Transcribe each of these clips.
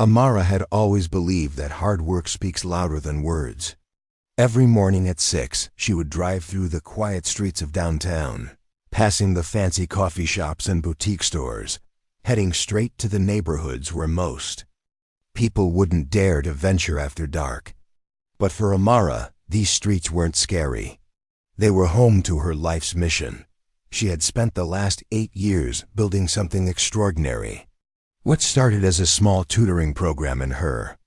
Amara had always believed that hard work speaks louder than words. Every morning at 6, she would drive through the quiet streets of downtown, passing the fancy coffee shops and boutique stores, heading straight to the neighborhoods where most people wouldn't dare to venture after dark. But for Amara, these streets weren't scary. They were home to her life's mission. She had spent the last 8 years building something extraordinary. What started as a small tutoring program in her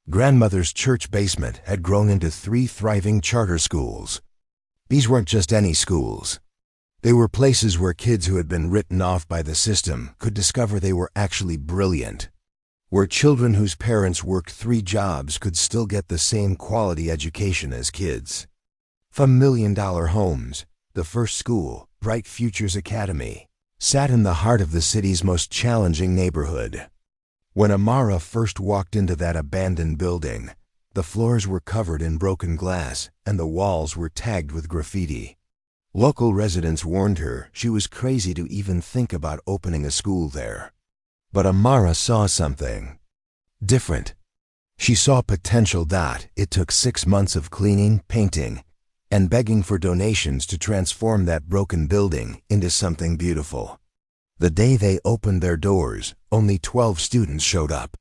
grandmother's church basement had grown into 3 thriving charter schools. These weren't just any schools. They were places where kids who had been written off by the system could discover they were actually brilliant, where children whose parents worked 3 jobs could still get the same quality education as kids. From $1 million homes, the first school, Bright Futures Academy, sat in the heart of the city's most challenging neighborhood. When Amara first walked into that abandoned building, the floors were covered in broken glass and the walls were tagged with graffiti. Local residents warned her she was crazy to even think about opening a school there. But Amara saw something different. She saw potential. It took 6 months of cleaning, painting, and begging for donations to transform that broken building into something beautiful. The day they opened their doors, only 12 students showed up.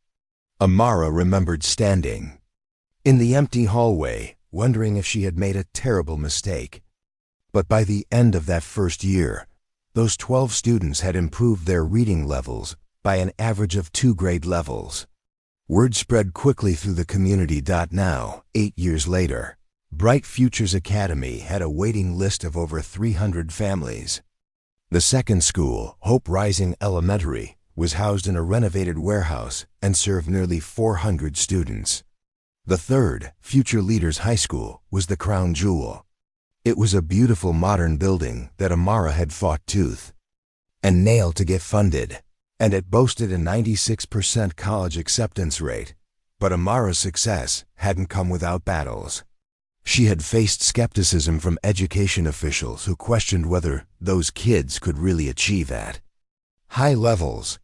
Amara remembered standing in the empty hallway, wondering if she had made a terrible mistake. But by the end of that first year, those 12 students had improved their reading levels by an average of 2 grade levels. Word spread quickly through the community. Now, 8 years later, Bright Futures Academy had a waiting list of over 300 families. The second school, Hope Rising Elementary, was housed in a renovated warehouse and served nearly 400 students. The third, Future Leaders High School, was the crown jewel. It was a beautiful modern building that Amara had fought tooth and nail to get funded, and it boasted a 96% college acceptance rate. But Amara's success hadn't come without battles. She had faced skepticism from education officials who questioned whether those kids could really achieve at high levels.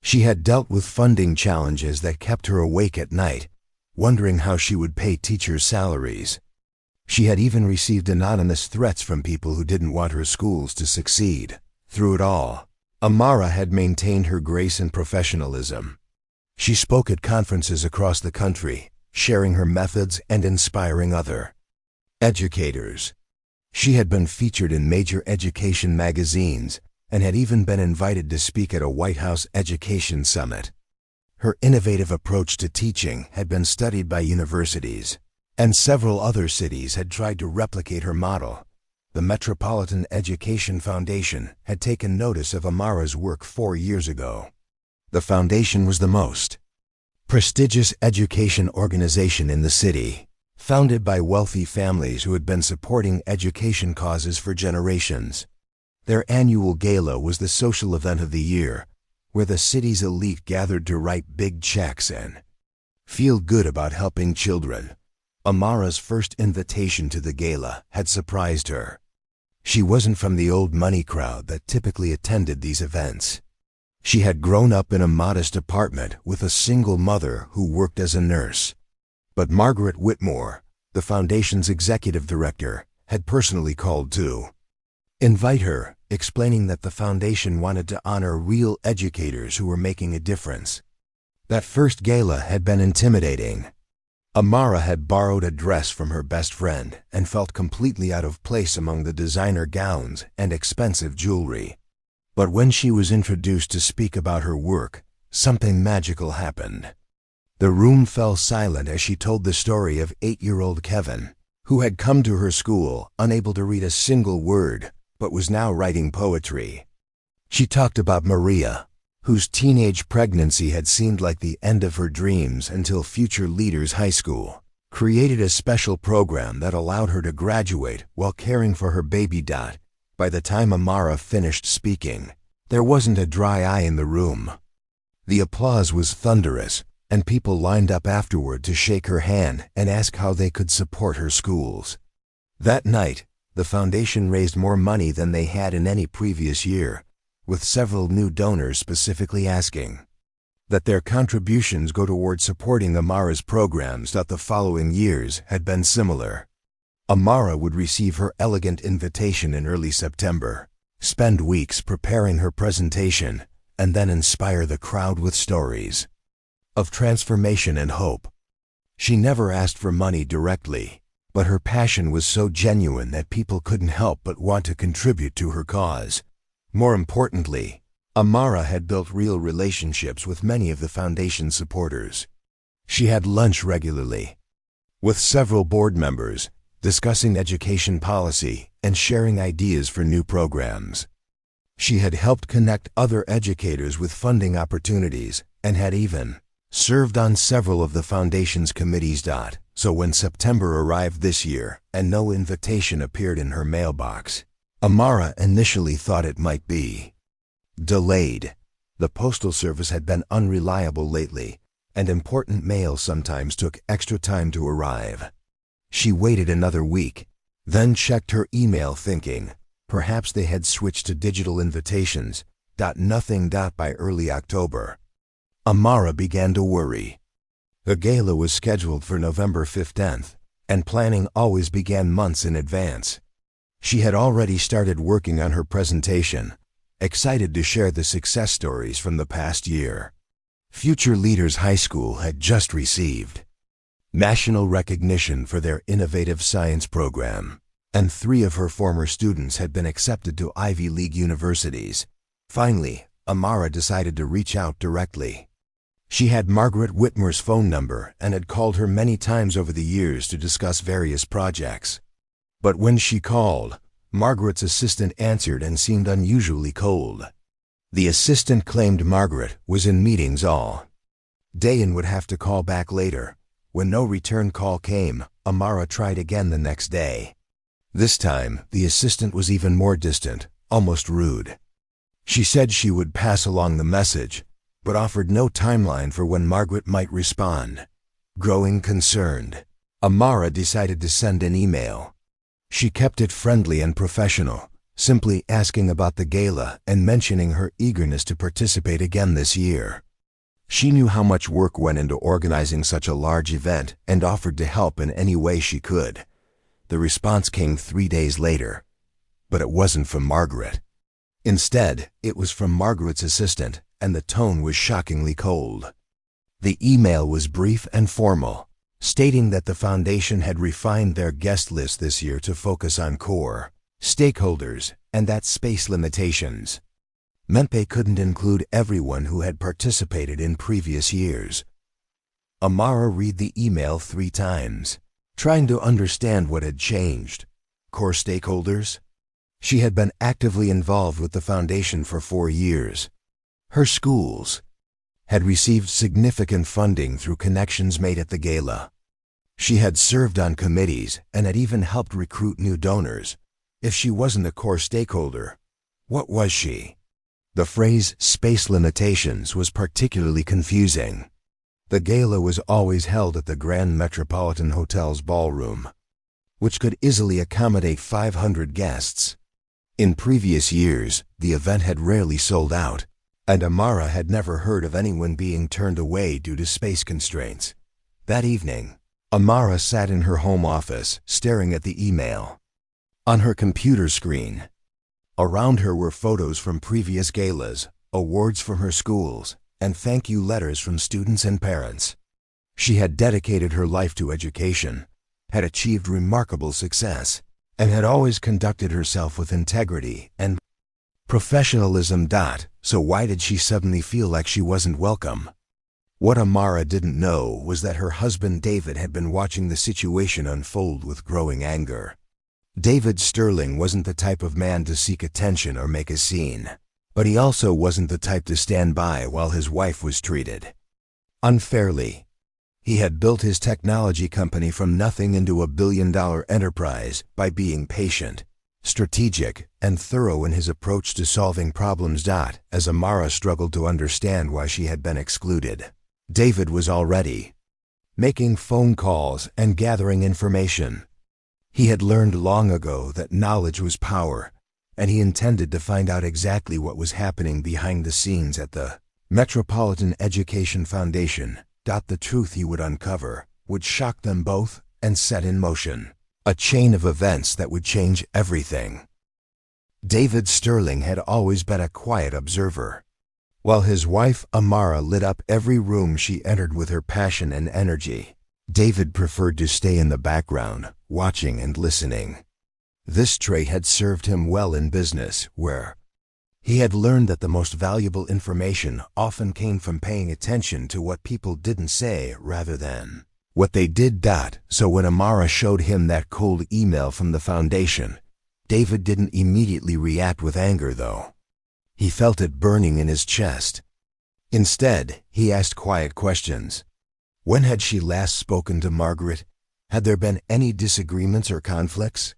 She had dealt with funding challenges that kept her awake at night, wondering how she would pay teachers' salaries. She had even received anonymous threats from people who didn't want her schools to succeed. Through it all, Amara had maintained her grace and professionalism. She spoke at conferences across the country, sharing her methods and inspiring other educators. She had been featured in major education magazines and had even been invited to speak at a White House education summit. Her innovative approach to teaching had been studied by universities, and several other cities had tried to replicate her model. The Metropolitan Education Foundation had taken notice of Amara's work 4 years ago. The foundation was the most prestigious education organization in the city, founded by wealthy families who had been supporting education causes for generations. Their annual gala was the social event of the year, where the city's elite gathered to write big checks and feel good about helping children. Amara's first invitation to the gala had surprised her. She wasn't from the old money crowd that typically attended these events. She had grown up in a modest apartment with a single mother who worked as a nurse. But Margaret Whitmore, the foundation's executive director, had personally called to invite her, explaining that the foundation wanted to honor real educators who were making a difference. That first gala had been intimidating. Amara had borrowed a dress from her best friend and felt completely out of place among the designer gowns and expensive jewelry. But when she was introduced to speak about her work, something magical happened. The room fell silent as she told the story of 8-year-old Kevin, who had come to her school unable to read a single word, but was now writing poetry. She talked about Maria, whose teenage pregnancy had seemed like the end of her dreams until Future Leaders High School created a special program that allowed her to graduate while caring for her baby. By the time Amara finished speaking, there wasn't a dry eye in the room. The applause was thunderous, and people lined up afterward to shake her hand and ask how they could support her schools. That night, the foundation raised more money than they had in any previous year, with several new donors specifically asking that their contributions go toward supporting Amara's programs that the following years had been similar. Amara would receive her elegant invitation in early September, spend weeks preparing her presentation, and then inspire the crowd with stories of transformation and hope. She never asked for money directly, but her passion was so genuine that people couldn't help but want to contribute to her cause. More importantly, Amara had built real relationships with many of the foundation's supporters. She had lunch regularly with several board members, discussing education policy and sharing ideas for new programs. She had helped connect other educators with funding opportunities and had even served on several of the foundation's committees. So when September arrived this year and no invitation appeared in her mailbox, Amara initially thought it might be delayed. The postal service had been unreliable lately, and important mail sometimes took extra time to arrive. She waited another week, then checked her email thinking perhaps they had switched to digital invitations. Nothing. By early October, Amara began to worry. The gala was scheduled for November 15th, and planning always began months in advance. She had already started working on her presentation, excited to share the success stories from the past year. Future Leaders High School had just received national recognition for their innovative science program, and 3 of her former students had been accepted to Ivy League universities. Finally, Amara decided to reach out directly. She had Margaret Whitmore's phone number and had called her many times over the years to discuss various projects. But when she called, Margaret's assistant answered and seemed unusually cold. The assistant claimed Margaret was in meetings all day and would have to call back later. When no return call came, Amara tried again the next day. This time, the assistant was even more distant, almost rude. She said she would pass along the message, but offered no timeline for when Margaret might respond. Growing concerned, Amara decided to send an email. She kept it friendly and professional, simply asking about the gala and mentioning her eagerness to participate again this year. She knew how much work went into organizing such a large event and offered to help in any way she could. The response came 3 days later, but it wasn't from Margaret. Instead, it was from Margaret's assistant, and the tone was shockingly cold. The email was brief and formal, stating that the foundation had refined their guest list this year to focus on core stakeholders and that space limitations meant they couldn't include everyone who had participated in previous years. Amara read the email 3 times, trying to understand what had changed. Core stakeholders? She had been actively involved with the foundation for 4 years. Her schools had received significant funding through connections made at the gala. She had served on committees and had even helped recruit new donors. If she wasn't a core stakeholder, what was she? The phrase space limitations was particularly confusing. The gala was always held at the Grand Metropolitan Hotel's ballroom, which could easily accommodate 500 guests. In previous years, the event had rarely sold out, and Amara had never heard of anyone being turned away due to space constraints. That evening, Amara sat in her home office, staring at the email. On her computer screen, around her were photos from previous galas, awards from her schools, and thank you letters from students and parents. She had dedicated her life to education, had achieved remarkable success, and had always conducted herself with integrity and professionalism. So why did she suddenly feel like she wasn't welcome? What Amara didn't know was that her husband David had been watching the situation unfold with growing anger. David Sterling wasn't the type of man to seek attention or make a scene, but he also wasn't the type to stand by while his wife was treated unfairly. He had built his technology company from nothing into a billion-dollar enterprise by being patient, strategic, and thorough in his approach to solving problems. As Amara struggled to understand why she had been excluded, David was already making phone calls and gathering information. He had learned long ago that knowledge was power, and he intended to find out exactly what was happening behind the scenes at the Metropolitan Education Foundation. The truth he would uncover would shock them both and set in motion a chain of events that would change everything. David Sterling had always been a quiet observer. While his wife Amara lit up every room she entered with her passion and energy, David preferred to stay in the background, watching and listening. This trait had served him well in business, where he had learned that the most valuable information often came from paying attention to what people didn't say rather than what they did. So when Amara showed him that cold email from the foundation, David didn't immediately react with anger, though. He felt it burning in his chest. Instead, he asked quiet questions. When had she last spoken to Margaret? Had there been any disagreements or conflicts?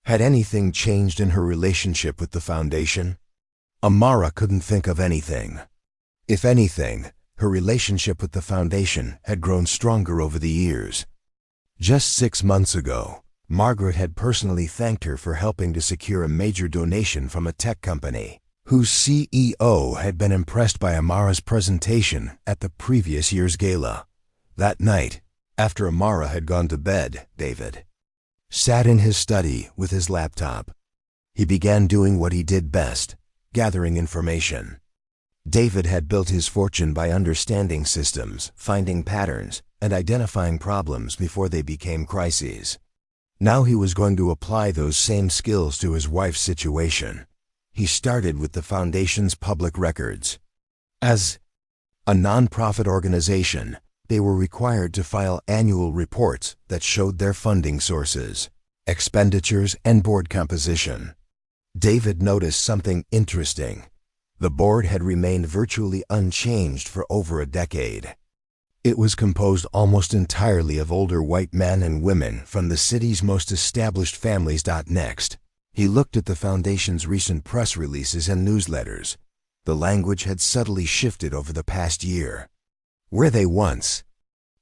Had anything changed in her relationship with the foundation? Amara couldn't think of anything. If anything, her relationship with the foundation had grown stronger over the years. Just 6 months ago, Margaret had personally thanked her for helping to secure a major donation from a tech company, whose CEO had been impressed by Amara's presentation at the previous year's gala. That night, after Amara had gone to bed, David sat in his study with his laptop. He began doing what he did best, gathering information. David had built his fortune by understanding systems, finding patterns, and identifying problems before they became crises. Now he was going to apply those same skills to his wife's situation. He started with the foundation's public records. As a nonprofit organization, they were required to file annual reports that showed their funding sources, expenditures, and board composition. David noticed something interesting. The board had remained virtually unchanged for over a decade. It was composed almost entirely of older white men and women from the city's most established families. Next, he looked at the foundation's recent press releases and newsletters. The language had subtly shifted over the past year. Where they once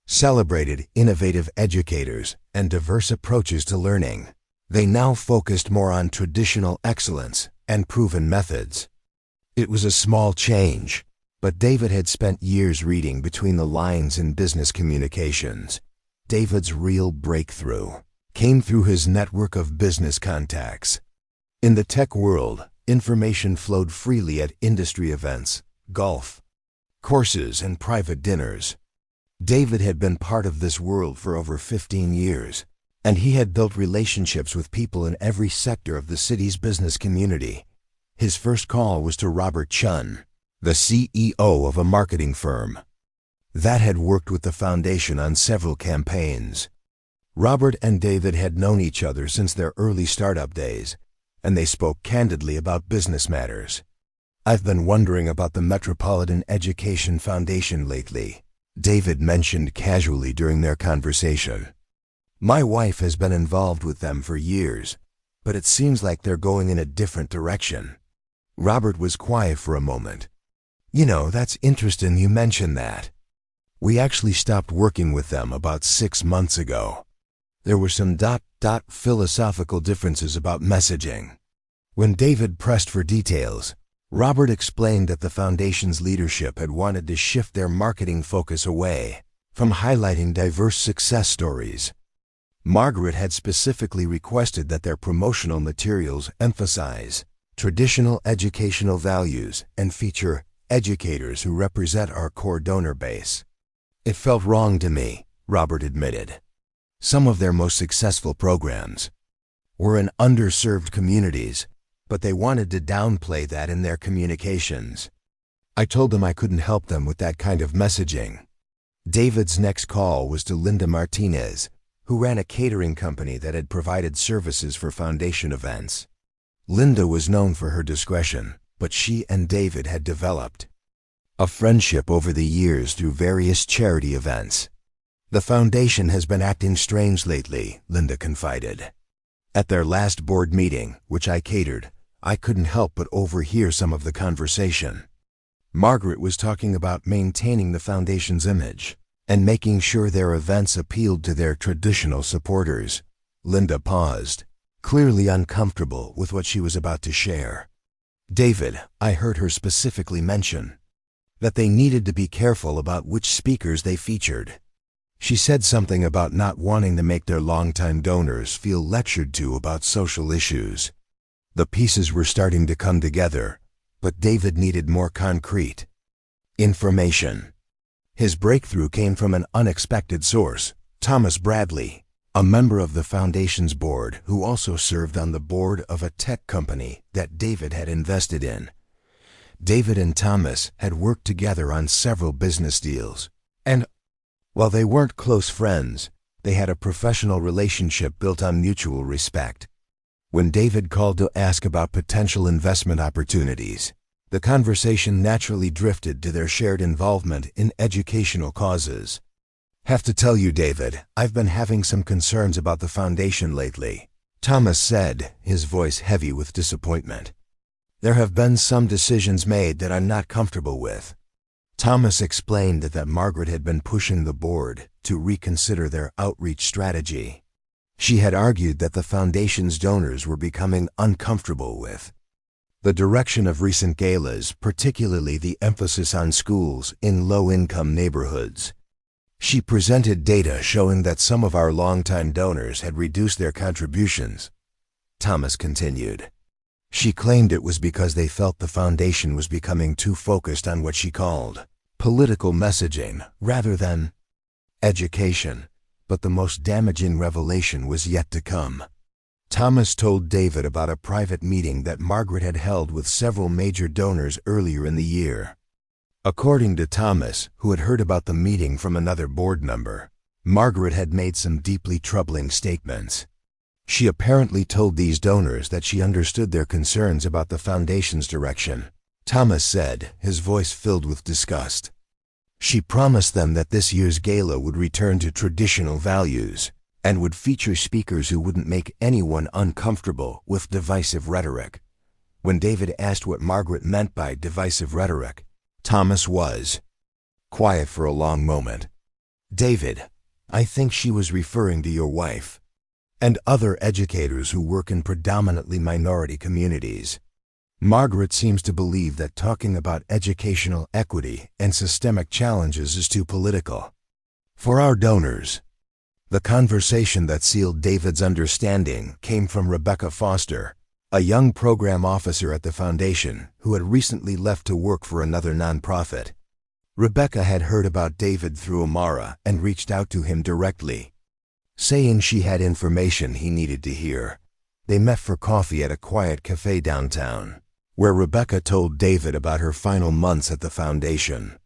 celebrated innovative educators and diverse approaches to learning, they now focused more on traditional excellence and proven methods. It was a small change, but David had spent years reading between the lines in business communications. David's real breakthrough came through his network of business contacts. In the tech world, information flowed freely at industry events, golf courses, and private dinners. David had been part of this world for over 15 years, and he had built relationships with people in every sector of the city's business community. His first call was to Robert Chun, the CEO of a marketing firm that had worked with the foundation on several campaigns. Robert and David had known each other since their early startup days, and they spoke candidly about business matters. "I've been wondering about the Metropolitan Education Foundation lately," David mentioned casually during their conversation. "My wife has been involved with them for years, but it seems like they're going in a different direction." Robert was quiet for a moment. "You know, that's interesting you mention that. We actually stopped working with them about 6 months ago. There were some philosophical differences about messaging." When David pressed for details, Robert explained that the foundation's leadership had wanted to shift their marketing focus away from highlighting diverse success stories. Margaret had specifically requested that their promotional materials emphasize traditional educational values and feature educators who represent our core donor base. "It felt wrong to me," Robert admitted. Some of their most successful programs were in underserved communities, but they wanted to downplay that in their communications. I told them I couldn't help them with that kind of messaging. David's next call was to Linda Martinez, who ran a catering company that had provided services for foundation events. Linda was known for her discretion, but she and David had developed a friendship over the years through various charity events. "The foundation has been acting strange lately," Linda confided. "At their last board meeting, which I catered, I couldn't help but overhear some of the conversation. Margaret was talking about maintaining the foundation's image and making sure their events appealed to their traditional supporters." Linda paused, clearly uncomfortable with what she was about to share. "David, I heard her specifically mention that they needed to be careful about which speakers they featured. She said something about not wanting to make their longtime donors feel lectured to about social issues. The pieces were starting to come together, but David needed more concrete information. His breakthrough came from an unexpected source, Thomas Bradley, a member of the foundation's board who also served on the board of a tech company that David had invested in. David and Thomas had worked together on several business deals, and while they weren't close friends, they had a professional relationship built on mutual respect. When David called to ask about potential investment opportunities, the conversation naturally drifted to their shared involvement in educational causes. "Have to tell you, David, I've been having some concerns about the foundation lately," Thomas said, his voice heavy with disappointment. "There have been some decisions made that I'm not comfortable with." Thomas explained that Margaret had been pushing the board to reconsider their outreach strategy. She had argued that the foundation's donors were becoming uncomfortable with the direction of recent galas, particularly the emphasis on schools in low-income neighborhoods. She presented data showing that some of our longtime donors had reduced their contributions, Thomas continued. She claimed it was because they felt the foundation was becoming too focused on what she called political messaging rather than education, but the most damaging revelation was yet to come. Thomas told David about a private meeting that Margaret had held with several major donors earlier in the year. According to Thomas, who had heard about the meeting from another board member, Margaret had made some deeply troubling statements. She apparently told these donors that she understood their concerns about the foundation's direction, Thomas said, his voice filled with disgust. She promised them that this year's gala would return to traditional values and would feature speakers who wouldn't make anyone uncomfortable with divisive rhetoric. When David asked what Margaret meant by divisive rhetoric, Thomas was quiet for a long moment. "David, I think she was referring to your wife and other educators who work in predominantly minority communities. Margaret seems to believe that talking about educational equity and systemic challenges is too political. For our donors." The conversation that sealed David's understanding came from Rebecca Foster, a young program officer at the foundation who had recently left to work for another nonprofit. Rebecca had heard about David through Amara and reached out to him directly, saying she had information he needed to hear. They met for coffee at a quiet cafe downtown, where Rebecca told David about her final months at the foundation.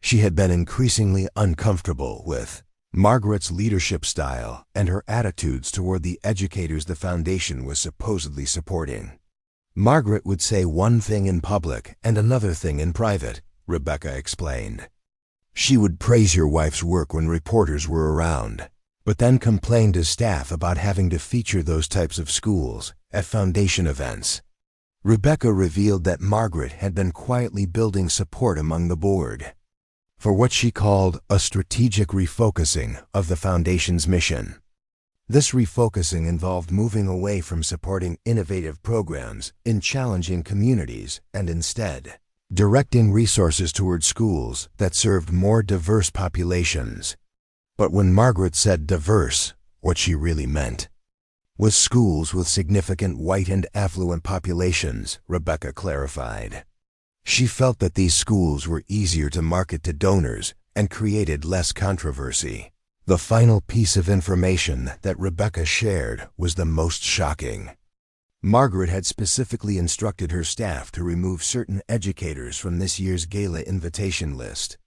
She had been increasingly uncomfortable with Margaret's leadership style and her attitudes toward the educators the foundation was supposedly supporting. "Margaret would say one thing in public and another thing in private," Rebecca explained. "She would praise your wife's work when reporters were around, but then complain to staff about having to feature those types of schools at foundation events." Rebecca revealed that Margaret had been quietly building support among the board for what she called a strategic refocusing of the foundation's mission. This refocusing involved moving away from supporting innovative programs in challenging communities and instead directing resources toward schools that served more diverse populations. But when Margaret said diverse, what she really meant was schools with significant white and affluent populations, Rebecca clarified. She felt that these schools were easier to market to donors and created less controversy. The final piece of information that Rebecca shared was the most shocking. Margaret had specifically instructed her staff to remove certain educators from this year's gala invitation list.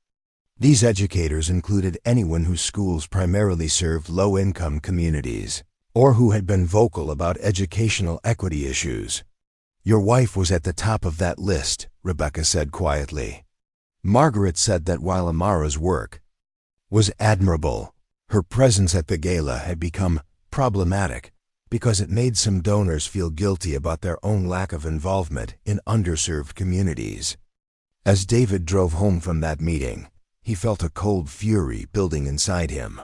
These educators included anyone whose schools primarily served low-income communities or who had been vocal about educational equity issues. "Your wife was at the top of that list," Rebecca said quietly. Margaret said that while Amara's work was admirable, her presence at the gala had become problematic because it made some donors feel guilty about their own lack of involvement in underserved communities. As David drove home from that meeting, he felt a cold fury building inside him.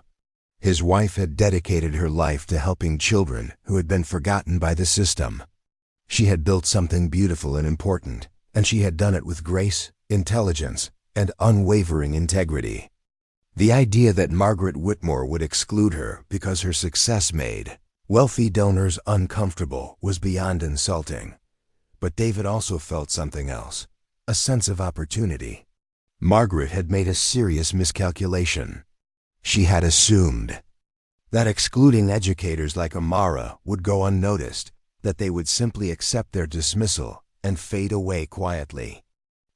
His wife had dedicated her life to helping children who had been forgotten by the system. She had built something beautiful and important, and she had done it with grace, intelligence, and unwavering integrity. The idea that Margaret Whitmore would exclude her because her success made wealthy donors uncomfortable was beyond insulting. But David also felt something else, a sense of opportunity. Margaret had made a serious miscalculation. She had assumed that excluding educators like Amara would go unnoticed, that they would simply accept their dismissal and fade away quietly.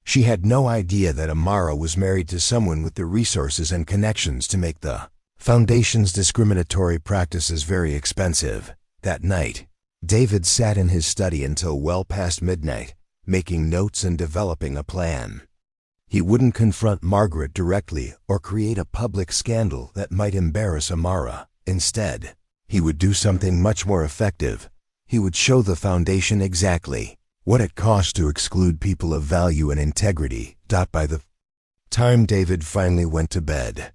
She had no idea that Amara was married to someone with the resources and connections to make the Foundation's discriminatory practices very expensive. That night, David sat in his study until well past midnight, making notes and developing a plan. He wouldn't confront Margaret directly or create a public scandal that might embarrass Amara. Instead, he would do something much more effective. He would show the Foundation exactly what it cost to exclude people of value and integrity. By the time David finally went to bed,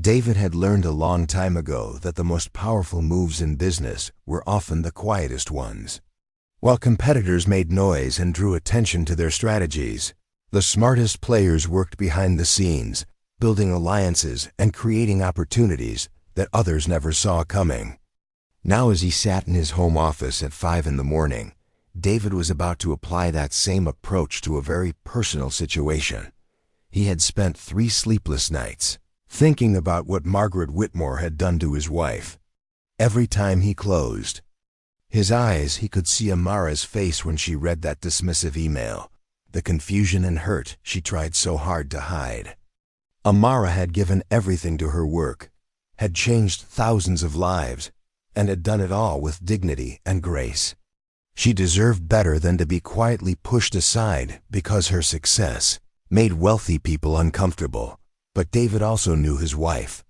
David had learned a long time ago that the most powerful moves in business were often the quietest ones. While competitors made noise and drew attention to their strategies, the smartest players worked behind the scenes, building alliances and creating opportunities that others never saw coming. Now, as he sat in his home office at 5 in the morning, David was about to apply that same approach to a very personal situation. He had spent 3 sleepless nights thinking about what Margaret Whitmore had done to his wife. Every time he closed his eyes, he could see Amara's face when she read that dismissive email, the confusion and hurt she tried so hard to hide. Amara had given everything to her work, had changed thousands of lives, and had done it all with dignity and grace. She deserved better than to be quietly pushed aside because her success made wealthy people uncomfortable. But David also knew his wife.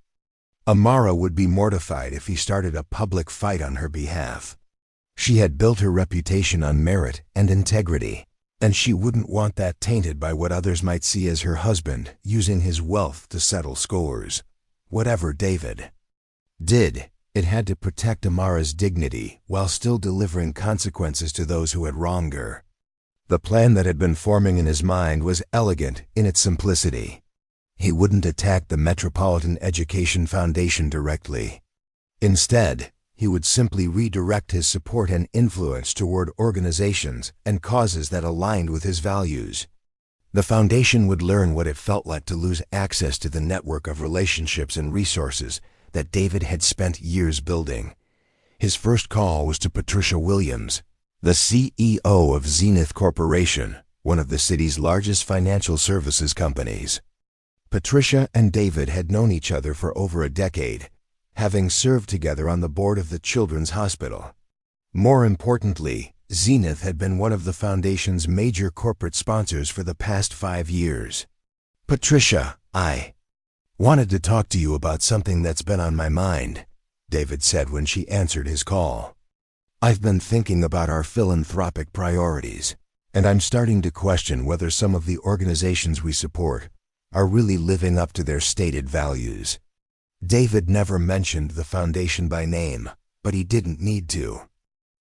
Amara would be mortified if he started a public fight on her behalf. She had built her reputation on merit and integrity, and she wouldn't want that tainted by what others might see as her husband using his wealth to settle scores. Whatever David did, it had to protect Amara's dignity while still delivering consequences to those who had wronged her. The plan that had been forming in his mind was elegant in its simplicity. He wouldn't attack the Metropolitan Education Foundation directly. Instead, he would simply redirect his support and influence toward organizations and causes that aligned with his values. The foundation would learn what it felt like to lose access to the network of relationships and resources that David had spent years building. His first call was to Patricia Williams, the CEO of Zenith Corporation, one of the city's largest financial services companies. Patricia and David had known each other for over a decade, having served together on the board of the Children's Hospital. More importantly, Zenith had been one of the Foundation's major corporate sponsors for the past 5 years. "Patricia, I wanted to talk to you about something that's been on my mind," David said when she answered his call. "I've been thinking about our philanthropic priorities, and I'm starting to question whether some of the organizations we support are really living up to their stated values." David never mentioned the foundation by name, but he didn't need to.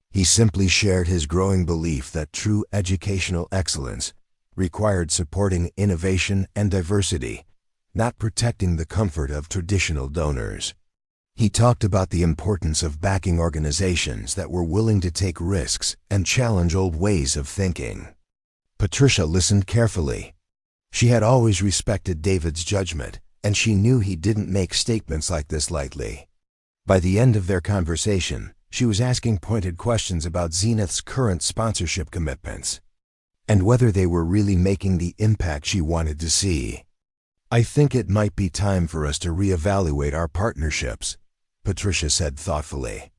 He simply shared his growing belief that true educational excellence required supporting innovation and diversity, not protecting the comfort of traditional donors. He talked about the importance of backing organizations that were willing to take risks and challenge old ways of thinking. Patricia listened carefully. She had always respected David's judgment, and she knew he didn't make statements like this lightly. By the end of their conversation, she was asking pointed questions about Zenith's current sponsorship commitments and whether they were really making the impact she wanted to see. "I think it might be time for us to reevaluate our partnerships," Patricia said thoughtfully.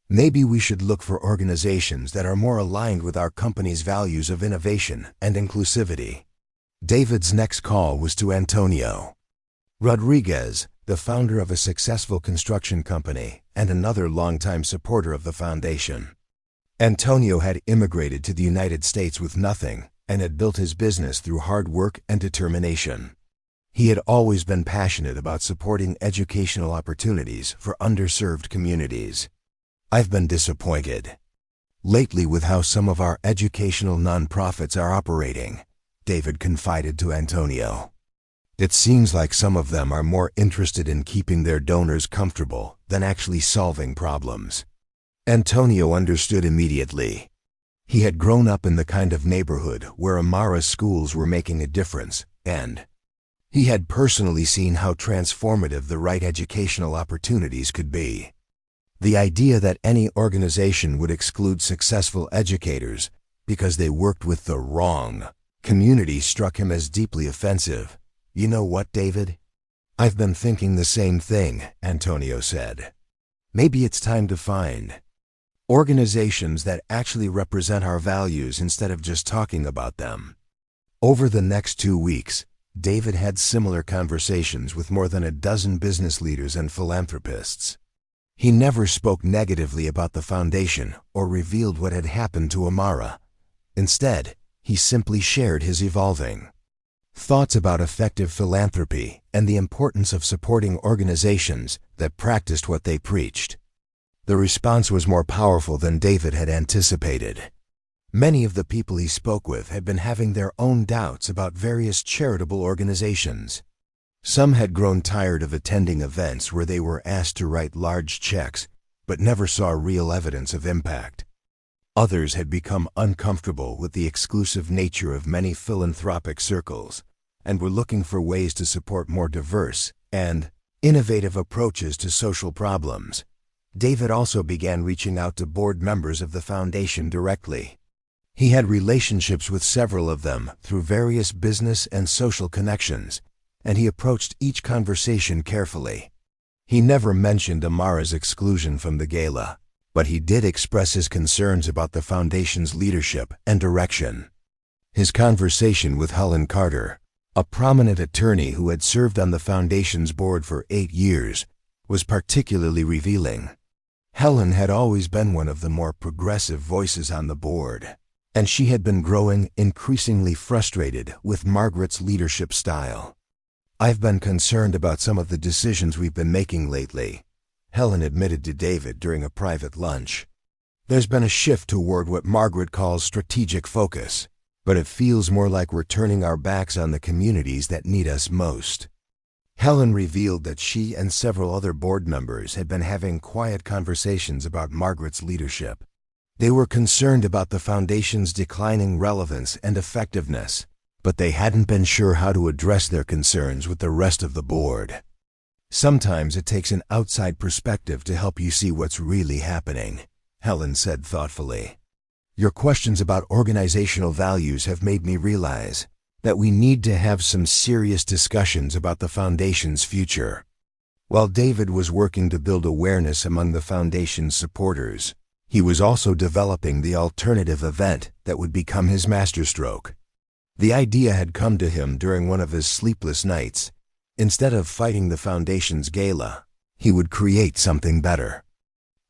"Maybe we should look for organizations that are more aligned with our company's values of innovation and inclusivity." David's next call was to Antonio Rodriguez, the founder of a successful construction company and another longtime supporter of the foundation. Antonio had immigrated to the United States with nothing and had built his business through hard work and determination. He had always been passionate about supporting educational opportunities for underserved communities. "I've been disappointed lately with how some of our educational nonprofits are operating," David confided to Antonio. It seems like some of them are more interested in keeping their donors comfortable than actually solving problems. Antonio understood immediately. He had grown up in the kind of neighborhood where Amara's schools were making a difference, and he had personally seen how transformative the right educational opportunities could be. The idea that any organization would exclude successful educators because they worked with the wrong community struck him as deeply offensive. "You know what, David? I've been thinking the same thing," Antonio said. "Maybe it's time to find organizations that actually represent our values instead of just talking about them." Over the next 2 weeks, David had similar conversations with more than a dozen business leaders and philanthropists. He never spoke negatively about the foundation or revealed what had happened to Amara. Instead, he simply shared his evolving thoughts about effective philanthropy and the importance of supporting organizations that practiced what they preached. The response was more powerful than David had anticipated. Many of the people he spoke with had been having their own doubts about various charitable organizations. Some had grown tired of attending events where they were asked to write large checks but never saw real evidence of impact. Others had become uncomfortable with the exclusive nature of many philanthropic circles and were looking for ways to support more diverse and innovative approaches to social problems. David also began reaching out to board members of the foundation directly. He had relationships with several of them through various business and social connections, and he approached each conversation carefully. He never mentioned Amara's exclusion from the gala, but he did express his concerns about the foundation's leadership and direction. His conversation with Helen Carter, a prominent attorney who had served on the foundation's board for 8 years, was particularly revealing. Helen had always been one of the more progressive voices on the board, and she had been growing increasingly frustrated with Margaret's leadership style. "I've been concerned about some of the decisions we've been making lately," Helen admitted to David during a private lunch. "There's been a shift toward what Margaret calls strategic focus, but it feels more like we're turning our backs on the communities that need us most." Helen revealed that she and several other board members had been having quiet conversations about Margaret's leadership. They were concerned about the foundation's declining relevance and effectiveness, but they hadn't been sure how to address their concerns with the rest of the board. "Sometimes it takes an outside perspective to help you see what's really happening," Helen said thoughtfully. "Your questions about organizational values have made me realize that we need to have some serious discussions about the foundation's future." While David was working to build awareness among the foundation's supporters, he was also developing the alternative event that would become his masterstroke. The idea had come to him during one of his sleepless nights. Instead of fighting the foundation's gala, he would create something better.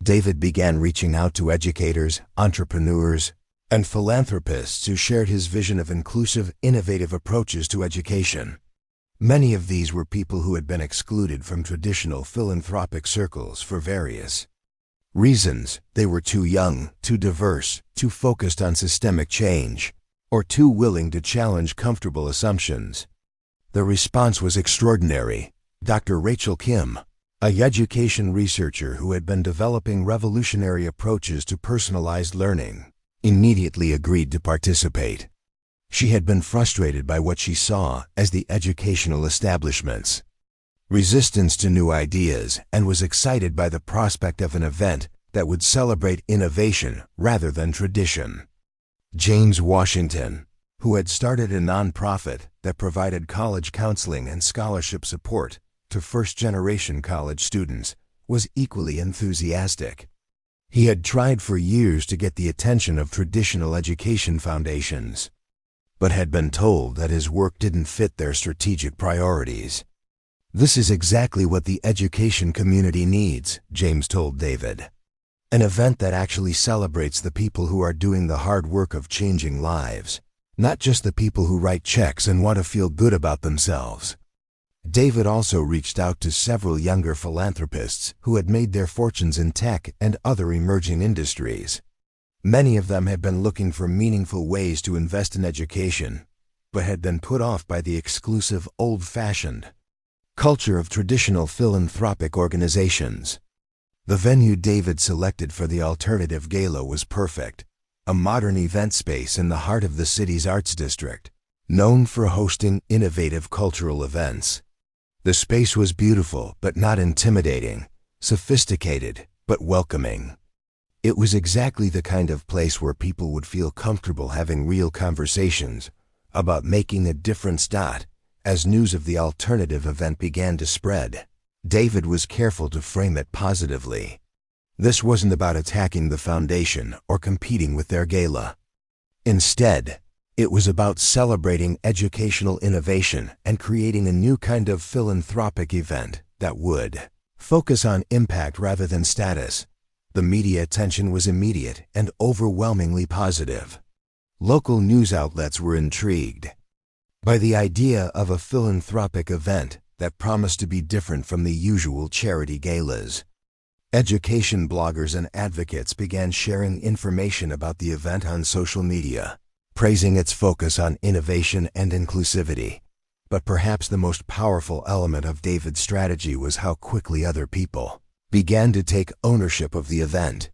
David began reaching out to educators, entrepreneurs, and philanthropists who shared his vision of inclusive, innovative approaches to education. Many of these were people who had been excluded from traditional philanthropic circles for various reasons. They were too young, too diverse, too focused on systemic change, or too willing to challenge comfortable assumptions. The response was extraordinary. Dr. Rachel Kim, a education researcher who had been developing revolutionary approaches to personalized learning, immediately agreed to participate. She had been frustrated by what she saw as the educational establishment's resistance to new ideas and was excited by the prospect of an event that would celebrate innovation rather than tradition. James Washington, who had started a nonprofit that provided college counseling and scholarship support to first-generation college students, was equally enthusiastic. He had tried for years to get the attention of traditional education foundations, but had been told that his work didn't fit their strategic priorities. "This is exactly what the education community needs," James told David. "An event that actually celebrates the people who are doing the hard work of changing lives, not just the people who write checks and want to feel good about themselves." David also reached out to several younger philanthropists who had made their fortunes in tech and other emerging industries. Many of them had been looking for meaningful ways to invest in education, but had been put off by the exclusive, old-fashioned culture of traditional philanthropic organizations. The venue David selected for the alternative gala was perfect, a modern event space in the heart of the city's arts district, known for hosting innovative cultural events. The space was beautiful but not intimidating, sophisticated but welcoming. It was exactly the kind of place where people would feel comfortable having real conversations about making a difference. As news of the alternative event began to spread, David was careful to frame it positively. This wasn't about attacking the foundation or competing with their gala. Instead, it was about celebrating educational innovation and creating a new kind of philanthropic event that would focus on impact rather than status. The media attention was immediate and overwhelmingly positive. Local news outlets were intrigued by the idea of a philanthropic event that promised to be different from the usual charity galas. Education bloggers and advocates began sharing information about the event on social media, praising its focus on innovation and inclusivity. But perhaps the most powerful element of David's strategy was how quickly other people began to take ownership of the event.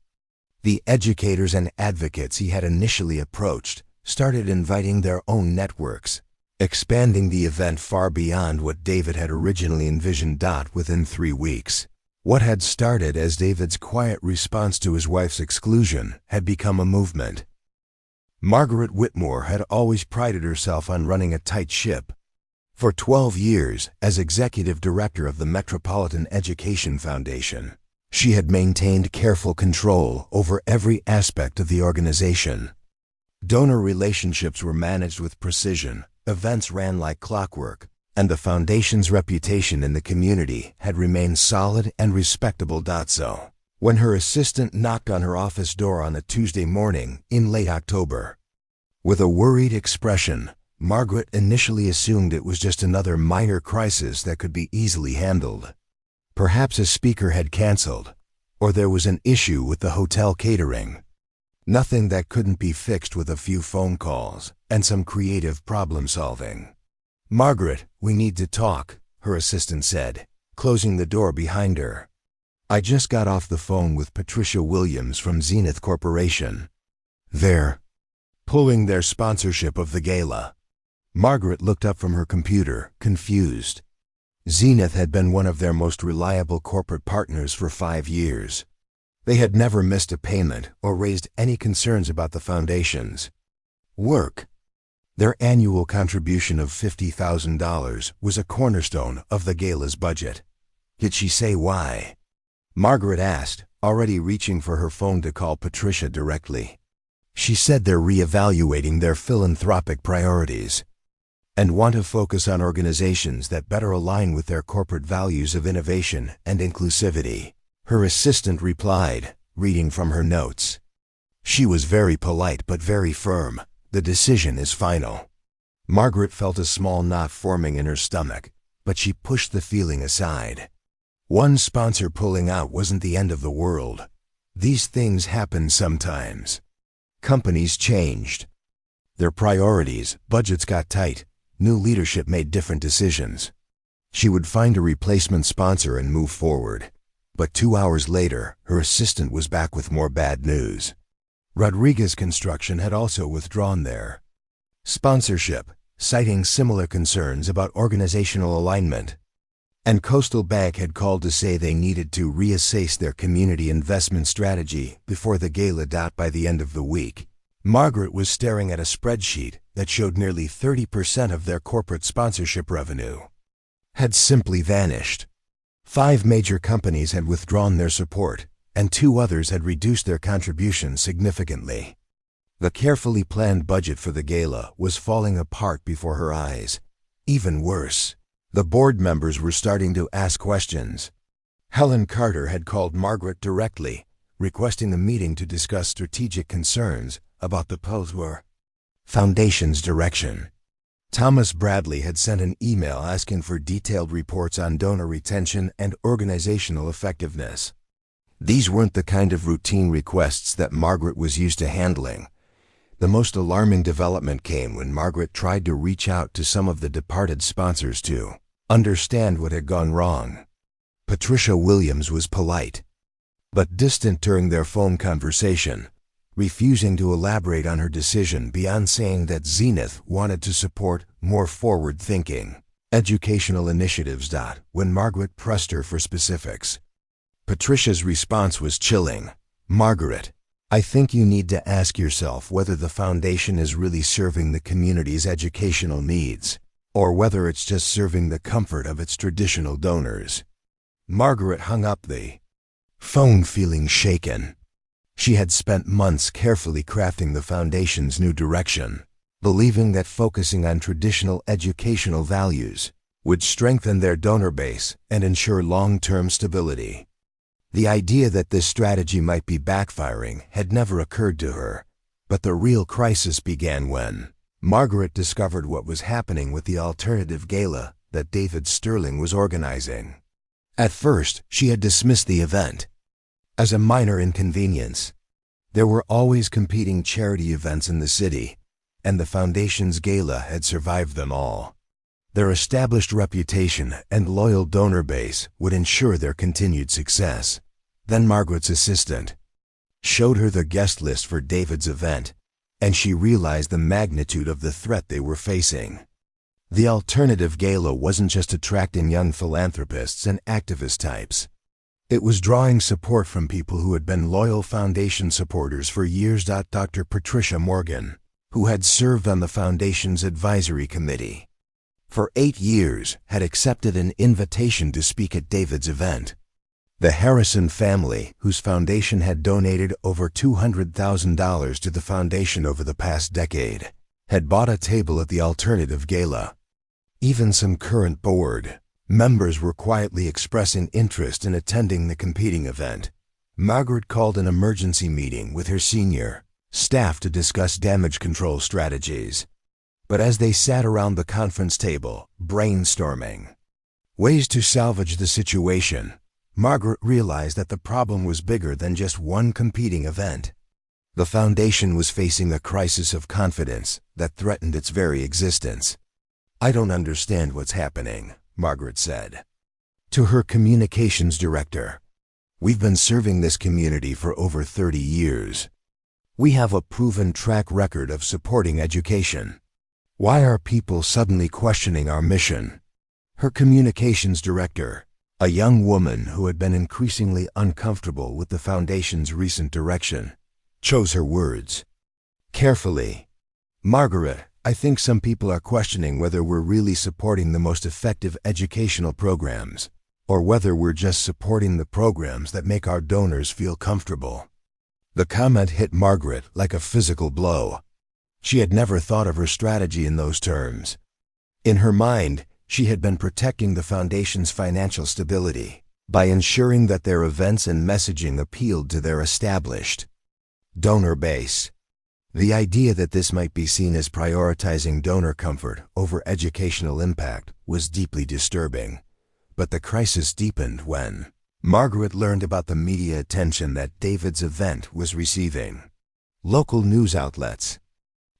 The educators and advocates he had initially approached started inviting their own networks, expanding the event far beyond what David had originally envisioned. Within 3 weeks, what had started as David's quiet response to his wife's exclusion had become a movement. Margaret Whitmore had always prided herself on running a tight ship. For 12 years, as executive director of the Metropolitan Education Foundation, she had maintained careful control over every aspect of the organization. Donor relationships were managed with precision, events ran like clockwork, and the foundation's reputation in the community had remained solid and respectable. So, when her assistant knocked on her office door on a Tuesday morning in late October, with a worried expression, Margaret initially assumed it was just another minor crisis that could be easily handled. Perhaps a speaker had canceled, or there was an issue with the hotel catering. Nothing that couldn't be fixed with a few phone calls and some creative problem-solving. "Margaret, we need to talk," her assistant said, closing the door behind her. "I just got off the phone with Patricia Williams from Zenith Corporation. They're pulling their sponsorship of the gala." Margaret looked up from her computer, confused. Zenith had been one of their most reliable corporate partners for 5 years. They had never missed a payment or raised any concerns about the foundation's work. Their annual contribution of $50,000 was a cornerstone of the gala's budget. Did she say why? Margaret asked, already reaching for her phone to call Patricia directly. She said they're reevaluating their philanthropic priorities and want to focus on organizations that better align with their corporate values of innovation and inclusivity. Her assistant replied, reading from her notes. She was very polite but very firm. "The decision is final." Margaret felt a small knot forming in her stomach, but she pushed the feeling aside. One sponsor pulling out wasn't the end of the world. These things happen sometimes. Companies changed. Their priorities, budgets got tight, new leadership made different decisions. She would find a replacement sponsor and move forward. But 2 hours later, her assistant was back with more bad news. Rodriguez Construction had also withdrawn their sponsorship, citing similar concerns about organizational alignment. And Coastal Bank had called to say they needed to reassess their community investment strategy before the gala. By the end of the week, Margaret was staring at a spreadsheet that showed nearly 30% of their corporate sponsorship revenue had simply vanished. 5 major companies had withdrawn their support, and 2 others had reduced their contributions significantly. The carefully planned budget for the gala was falling apart before her eyes. Even worse, the board members were starting to ask questions. Helen Carter had called Margaret directly, requesting a meeting to discuss strategic concerns about the Poswer Foundation's direction. Thomas Bradley had sent an email asking for detailed reports on donor retention and organizational effectiveness. These weren't the kind of routine requests that Margaret was used to handling. The most alarming development came when Margaret tried to reach out to some of the departed sponsors to understand what had gone wrong. Patricia Williams was polite, but distant during their phone conversation, refusing to elaborate on her decision beyond saying that Zenith wanted to support more forward-thinking educational initiatives. When Margaret pressed her for specifics, Patricia's response was chilling. "Margaret, I think you need to ask yourself whether the foundation is really serving the community's educational needs, or whether it's just serving the comfort of its traditional donors." Margaret hung up the phone feeling shaken. She had spent months carefully crafting the foundation's new direction, believing that focusing on traditional educational values would strengthen their donor base and ensure long-term stability. The idea that this strategy might be backfiring had never occurred to her, but the real crisis began when Margaret discovered what was happening with the alternative gala that David Sterling was organizing. At first, she had dismissed the event as a minor inconvenience. There were always competing charity events in the city, and the foundation's gala had survived them all. Their established reputation and loyal donor base would ensure their continued success. Then Margaret's assistant showed her the guest list for David's event, and she realized the magnitude of the threat they were facing. The alternative gala wasn't just attracting young philanthropists and activist types. It was drawing support from people who had been loyal foundation supporters for years. Dr. Patricia Morgan, who had served on the foundation's advisory committee for 8 years, had accepted an invitation to speak at David's event. The Harrison family, whose foundation had donated over $200,000 to the foundation over the past decade, had bought a table at the alternative gala. Even some current board members were quietly expressing interest in attending the competing event. Margaret called an emergency meeting with her senior staff to discuss damage control strategies. But as they sat around the conference table, brainstorming ways to salvage the situation, Margaret realized that the problem was bigger than just one competing event. The foundation was facing a crisis of confidence that threatened its very existence. "I don't understand what's happening," Margaret said to her communications director. "We've been serving this community for over 30 years. We have a proven track record of supporting education. Why are people suddenly questioning our mission?" Her communications director, a young woman who had been increasingly uncomfortable with the foundation's recent direction, chose her words carefully. "Margaret, I think some people are questioning whether we're really supporting the most effective educational programs, or whether we're just supporting the programs that make our donors feel comfortable." The comment hit Margaret like a physical blow. She had never thought of her strategy in those terms. In her mind, she had been protecting the foundation's financial stability by ensuring that their events and messaging appealed to their established donor base. The idea that this might be seen as prioritizing donor comfort over educational impact was deeply disturbing. But the crisis deepened when Margaret learned about the media attention that David's event was receiving. Local news outlets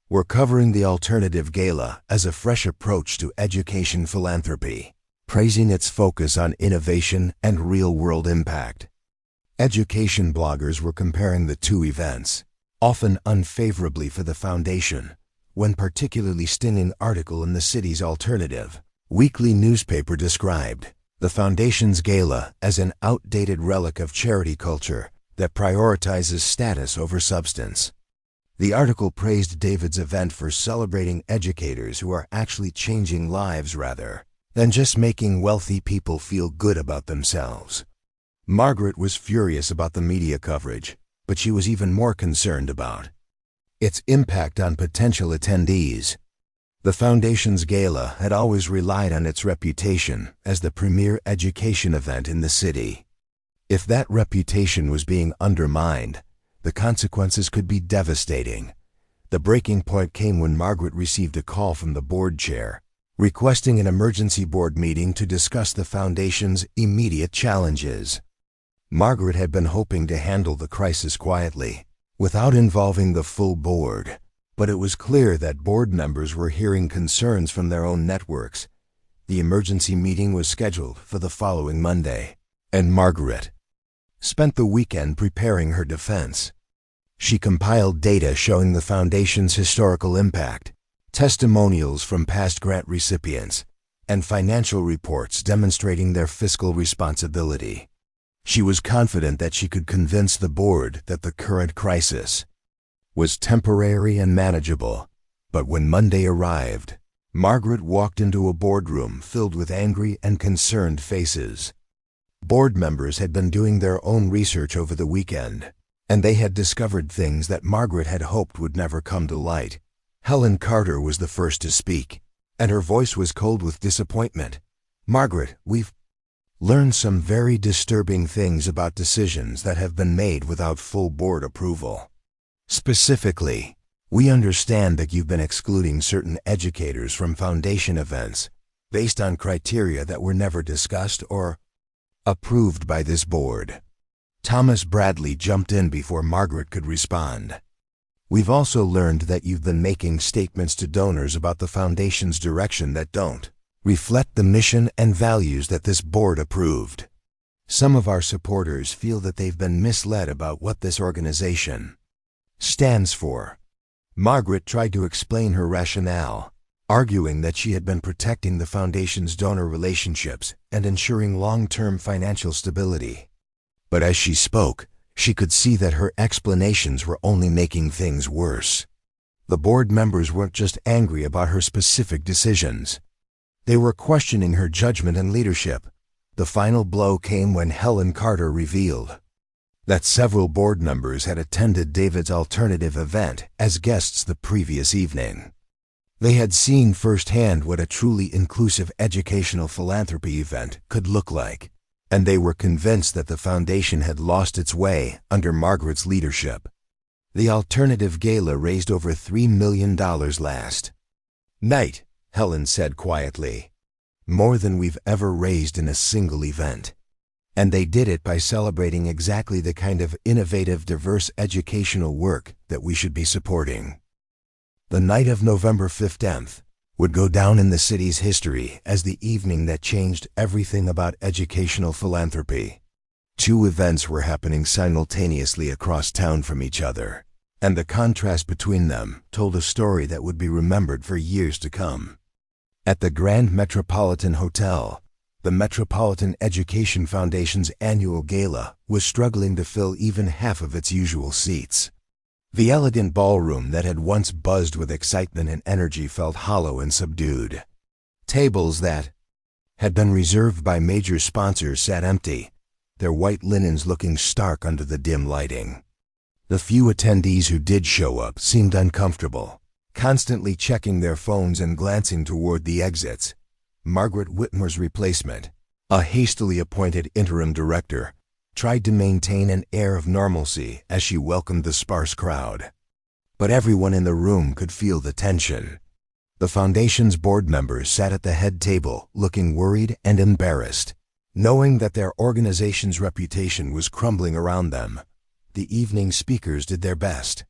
were covering the alternative gala as a fresh approach to education philanthropy, praising its focus on innovation and real-world impact. Education bloggers were comparing the two events, often unfavorably for the foundation. One particularly stinging article in the city's alternative weekly newspaper described the foundation's gala as an outdated relic of charity culture that prioritizes status over substance. The article praised David's event for celebrating educators who are actually changing lives rather than just making wealthy people feel good about themselves. Margaret was furious about the media coverage, but she was even more concerned about its impact on potential attendees. The foundation's gala had always relied on its reputation as the premier education event in the city. If that reputation was being undermined, the consequences could be devastating. The breaking point came when Margaret received a call from the board chair, requesting an emergency board meeting to discuss the foundation's immediate challenges. Margaret had been hoping to handle the crisis quietly, without involving the full board. But it was clear that board members were hearing concerns from their own networks. The emergency meeting was scheduled for the following Monday, and Margaret spent the weekend preparing her defense. She compiled data showing the foundation's historical impact, testimonials from past grant recipients, and financial reports demonstrating their fiscal responsibility. She was confident that she could convince the board that the current crisis was temporary and manageable. But when Monday arrived, Margaret walked into a boardroom filled with angry and concerned faces. Board members had been doing their own research over the weekend, and they had discovered things that Margaret had hoped would never come to light. Helen Carter was the first to speak, and her voice was cold with disappointment. "Margaret, we've learned some very disturbing things about decisions that have been made without full board approval. Specifically, we understand that you've been excluding certain educators from foundation events based on criteria that were never discussed or approved by this board." Thomas Bradley jumped in before Margaret could respond. "We've also learned that you've been making statements to donors about the foundation's direction that don't reflect the mission and values that this board approved. Some of our supporters feel that they've been misled about what this organization stands for." Margaret tried to explain her rationale, arguing that she had been protecting the foundation's donor relationships and ensuring long-term financial stability. But as she spoke, she could see that her explanations were only making things worse. The board members weren't just angry about her specific decisions. They were questioning her judgment and leadership. The final blow came when Helen Carter revealed that several board members had attended David's alternative event as guests the previous evening. They had seen firsthand what a truly inclusive educational philanthropy event could look like, and they were convinced that the foundation had lost its way under Margaret's leadership. The alternative gala raised over $3 million last night, Helen said quietly. "More than we've ever raised in a single event. And they did it by celebrating exactly the kind of innovative, diverse educational work that we should be supporting." The night of November 15th would go down in the city's history as the evening that changed everything about educational philanthropy. Two events were happening simultaneously across town from each other, and the contrast between them told a story that would be remembered for years to come. At the Grand Metropolitan Hotel, the Metropolitan Education Foundation's annual gala was struggling to fill even half of its usual seats. The elegant ballroom that had once buzzed with excitement and energy felt hollow and subdued. Tables that had been reserved by major sponsors sat empty, their white linens looking stark under the dim lighting. The few attendees who did show up seemed uncomfortable, constantly checking their phones and glancing toward the exits. Margaret Whitmore's replacement, a hastily appointed interim director, tried to maintain an air of normalcy as she welcomed the sparse crowd. But everyone in the room could feel the tension. The foundation's board members sat at the head table looking worried and embarrassed, knowing that their organization's reputation was crumbling around them. The evening speakers did their best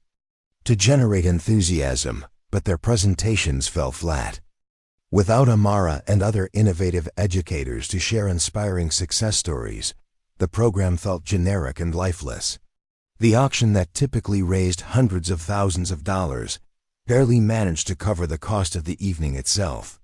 to generate enthusiasm, but their presentations fell flat. Without Amara and other innovative educators to share inspiring success stories, the program felt generic and lifeless. The auction that typically raised hundreds of thousands of dollars barely managed to cover the cost of the evening itself.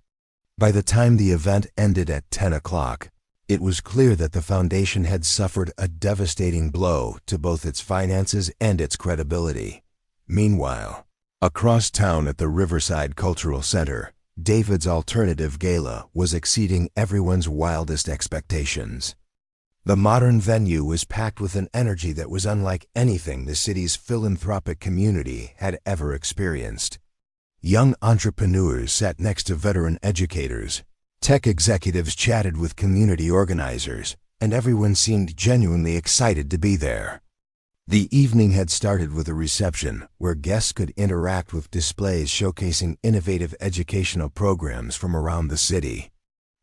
By the time the event ended at 10 o'clock, it was clear that the foundation had suffered a devastating blow to both its finances and its credibility. Meanwhile, across town at the Riverside Cultural Center, David's alternative gala was exceeding everyone's wildest expectations. The modern venue was packed with an energy that was unlike anything the city's philanthropic community had ever experienced. Young entrepreneurs sat next to veteran educators, tech executives chatted with community organizers, and everyone seemed genuinely excited to be there. The evening had started with a reception where guests could interact with displays showcasing innovative educational programs from around the city.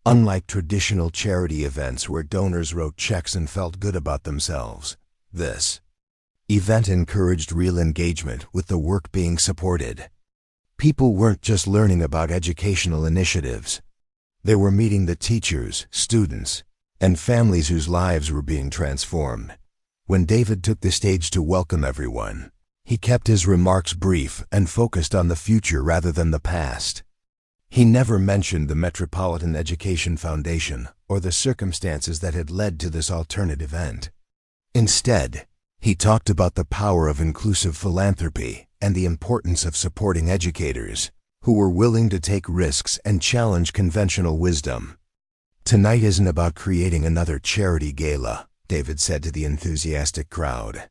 Unlike traditional charity events where donors wrote checks and felt good about themselves, this event encouraged real engagement with the work being supported. People weren't just learning about educational initiatives. They were meeting the teachers, students, and families whose lives were being transformed. When David took the stage to welcome everyone, he kept his remarks brief and focused on the future rather than the past. He never mentioned the Metropolitan Education Foundation or the circumstances that had led to this alternative end. Instead, he talked about the power of inclusive philanthropy and the importance of supporting educators who were willing to take risks and challenge conventional wisdom. "Tonight isn't about creating another charity gala," David said to the enthusiastic crowd.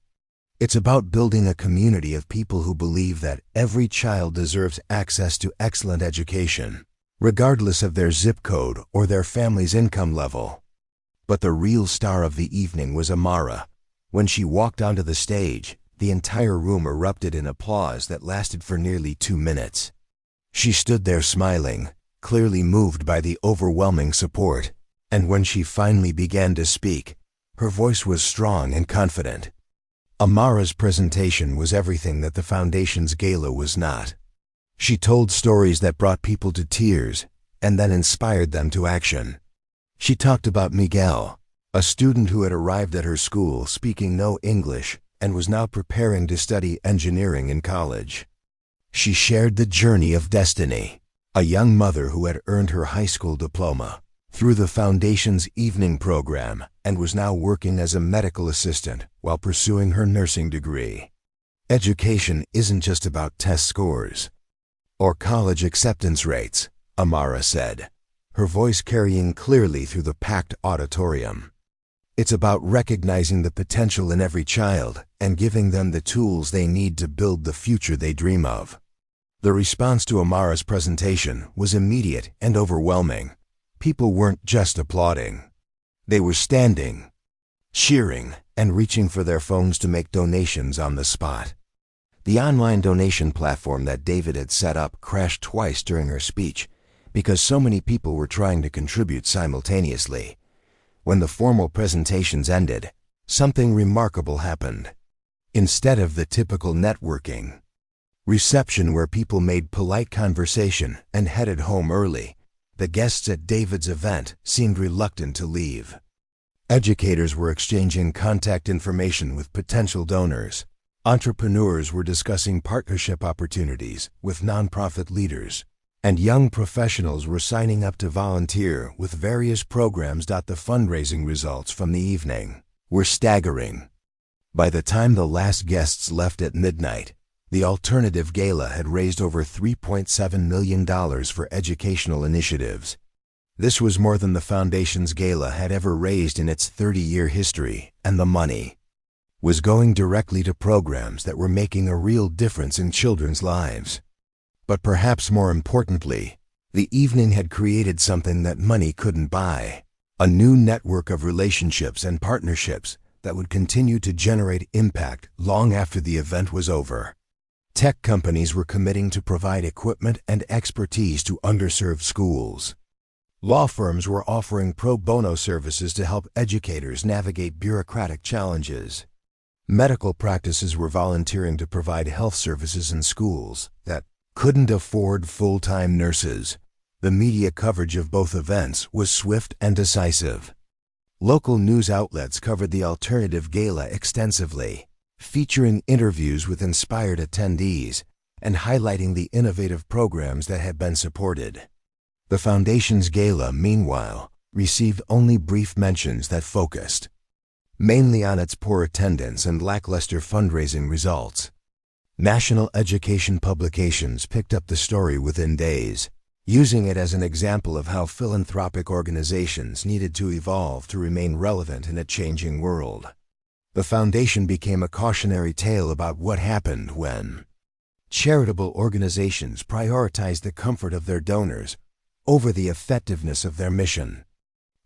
"It's about building a community of people who believe that every child deserves access to excellent education, regardless of their zip code or their family's income level." But the real star of the evening was Amara. When she walked onto the stage, the entire room erupted in applause that lasted for nearly 2 minutes. She stood there smiling, clearly moved by the overwhelming support, and when she finally began to speak, her voice was strong and confident. Amara's presentation was everything that the Foundation's gala was not. She told stories that brought people to tears and then inspired them to action. She talked about Miguel, a student who had arrived at her school speaking no English and was now preparing to study engineering in college. She shared the journey of Destiny, a young mother who had earned her high school diploma through the Foundation's evening program and was now working as a medical assistant while pursuing her nursing degree. "Education isn't just about test scores or college acceptance rates," Amara said, her voice carrying clearly through the packed auditorium. "It's about recognizing the potential in every child and giving them the tools they need to build the future they dream of." The response to Amara's presentation was immediate and overwhelming. People weren't just applauding. They were standing, cheering, and reaching for their phones to make donations on the spot. The online donation platform that David had set up crashed twice during her speech because so many people were trying to contribute simultaneously. When the formal presentations ended, something remarkable happened. Instead of the typical networking reception where people made polite conversation and headed home early, the guests at David's event seemed reluctant to leave. Educators were exchanging contact information with potential donors. Entrepreneurs were discussing partnership opportunities with nonprofit leaders, and young professionals were signing up to volunteer with various programs. The fundraising results from the evening were staggering. By the time the last guests left at midnight, the alternative gala had raised over $3.7 million for educational initiatives. This was more than the Foundation's gala had ever raised in its 30-year history, and the money was going directly to programs that were making a real difference in children's lives. But perhaps more importantly, the evening had created something that money couldn't buy: a new network of relationships and partnerships that would continue to generate impact long after the event was over. Tech companies were committing to provide equipment and expertise to underserved schools. Law firms were offering pro bono services to help educators navigate bureaucratic challenges. Medical practices were volunteering to provide health services in schools that couldn't afford full-time nurses. The media coverage of both events was swift and decisive. Local news outlets covered the alternative gala extensively, featuring interviews with inspired attendees and highlighting the innovative programs that had been supported. The Foundation's gala, meanwhile, received only brief mentions that focused mainly on its poor attendance and lackluster fundraising results. National education publications picked up the story within days, using it as an example of how philanthropic organizations needed to evolve to remain relevant in a changing world. The Foundation became a cautionary tale about what happened when charitable organizations prioritized the comfort of their donors over the effectiveness of their mission.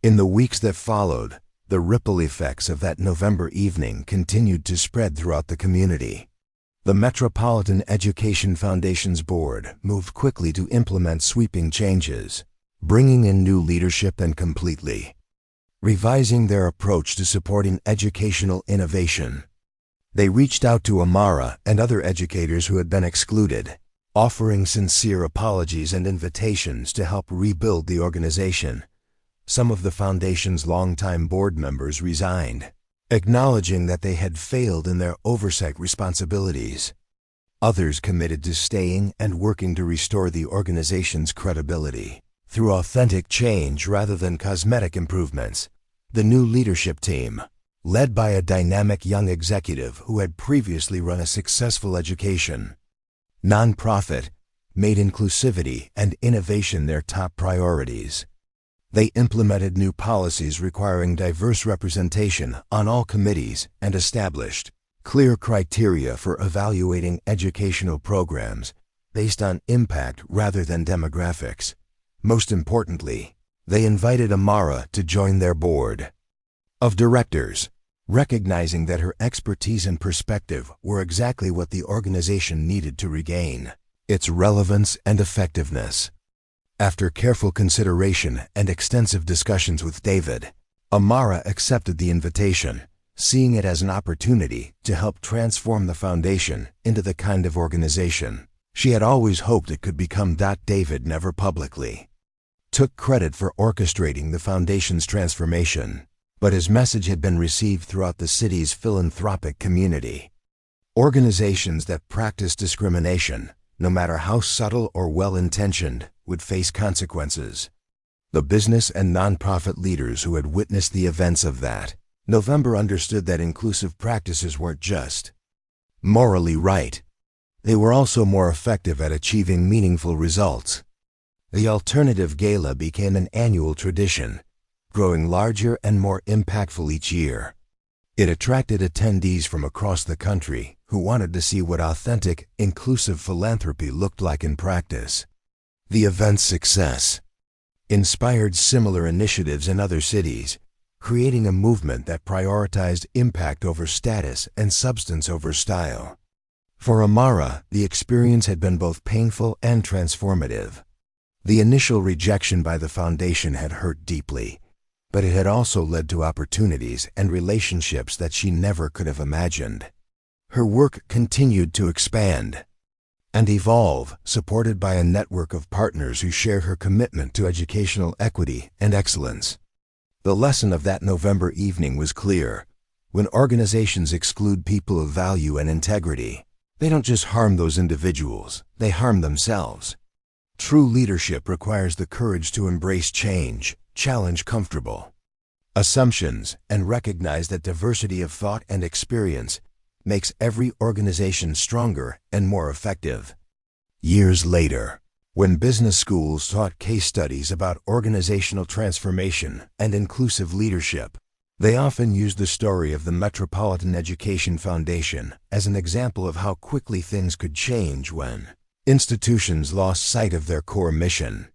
In the weeks that followed, the ripple effects of that November evening continued to spread throughout the community. The Metropolitan Education Foundation's board moved quickly to implement sweeping changes, bringing in new leadership and completely revising their approach to supporting educational innovation. They reached out to Amara and other educators who had been excluded, offering sincere apologies and invitations to help rebuild the organization. Some of the foundation's longtime board members resigned, acknowledging that they had failed in their oversight responsibilities. Others committed to staying and working to restore the organization's credibility through authentic change rather than cosmetic improvements. The new leadership team, led by a dynamic young executive who had previously run a successful education nonprofit, made inclusivity and innovation their top priorities. They implemented new policies requiring diverse representation on all committees and established clear criteria for evaluating educational programs based on impact rather than demographics. Most importantly, they invited Amara to join their board of directors, recognizing that her expertise and perspective were exactly what the organization needed to regain its relevance and effectiveness. After careful consideration and extensive discussions with David, Amara accepted the invitation, seeing it as an opportunity to help transform the foundation into the kind of organization she had always hoped it could become. David never publicly took credit for orchestrating the foundation's transformation, but his message had been received throughout the city's philanthropic community. Organizations that practice discrimination, no matter how subtle or well-intentioned, would face consequences. The business and nonprofit leaders who had witnessed the events of that November understood that inclusive practices weren't just morally right. They were also more effective at achieving meaningful results. The alternative gala became an annual tradition, growing larger and more impactful each year. It attracted attendees from across the country who wanted to see what authentic, inclusive philanthropy looked like in practice. The event's success inspired similar initiatives in other cities, creating a movement that prioritized impact over status and substance over style. For Amara, the experience had been both painful and transformative. The initial rejection by the foundation had hurt deeply, but it had also led to opportunities and relationships that she never could have imagined. Her work continued to expand and evolve, supported by a network of partners who shared her commitment to educational equity and excellence. The lesson of that November evening was clear. When organizations exclude people of value and integrity, they don't just harm those individuals, they harm themselves. True leadership requires the courage to embrace change, challenge comfortable assumptions, and recognize that diversity of thought and experience makes every organization stronger and more effective. Years later, when business schools taught case studies about organizational transformation and inclusive leadership, they often used the story of the Metropolitan Education Foundation as an example of how quickly things could change when institutions lost sight of their core mission.